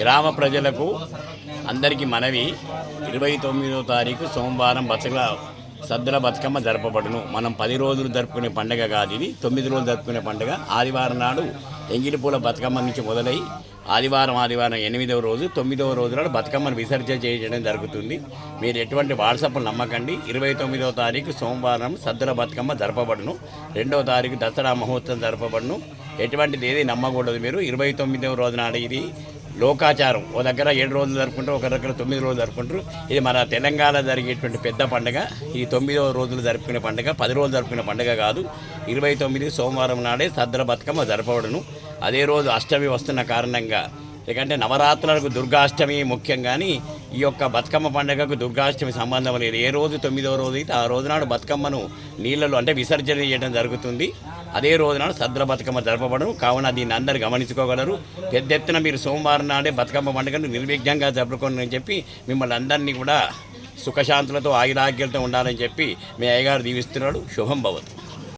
గ్రామ ప్రజలకు అందరికీ మనవి 29వ తారీఖు సోమవారం సద్దుల బతుకమ్మ జరపబడును. మనం 10 రోజులు జరుపుకునే పండుగ కాదు, ఇది 9 రోజులు జరుపుకునే పండుగ. ఆదివారం నాడు ఎంగిలిపూల బతుకమ్మ నుంచి మొదలై ఆదివారం 8వ రోజు 9వ రోజు నాడు బతుకమ్మను విసర్జన చేయడం జరుగుతుంది. మీరు ఎటువంటి వాట్సాప్లు నమ్మకండి. 29వ తారీఖు సోమవారం సద్దుల బతుకమ్మ జరపబడును. 2వ తారీఖు దసరా మహోత్సవం జరపబడును. ఎటువంటిది ఏది నమ్మకూడదు. మీరు 29వ రోజు నాడు ఇది లోకాచారం. ఒక దగ్గర 7 రోజులు జరుపుకుంటారు, ఒక దగ్గర 9 రోజులు జరుపుకుంటారు. ఇది మన తెలంగాణ జరిగేటువంటి పెద్ద పండుగ. ఈ 9వ రోజులు జరుపుకునే పండుగ 10 రోజులు జరుపుకునే పండుగ కాదు. 29 సోమవారం నాడే సద్దుల బతుకమ్మ జరపబడును. అదే రోజు అష్టమి వస్తున్న కారణంగా, ఎందుకంటే నవరాత్రులకు దుర్గాష్టమి ముఖ్యం, కానీ ఈ యొక్క బతుకమ్మ పండుగకు దుర్గాష్టమి సంబంధం లేదు. ఏ రోజు 9వ రోజు అయితే ఆ రోజు నాడు బతుకమ్మను నీళ్ళలో అంటే విసర్జన చేయడం జరుగుతుంది. అదే రోజు నాడు సద్దుల బతుకమ్మ జరపబడును. కావున దీన్ని అందరు గమనించుకోగలరు. పెద్ద ఎత్తున మీరు సోమవారం నాడే బతుకమ్మ పండుగను నిర్విఘ్నంగా జరుపుకోండి అని చెప్పి మిమ్మల్ని అందరినీ కూడా సుఖశాంతులతో ఆయురాగ్యాలతో ఉండాలని చెప్పి మీ అయ్యగారు దీవిస్తున్నాడు. శుభం భవతు.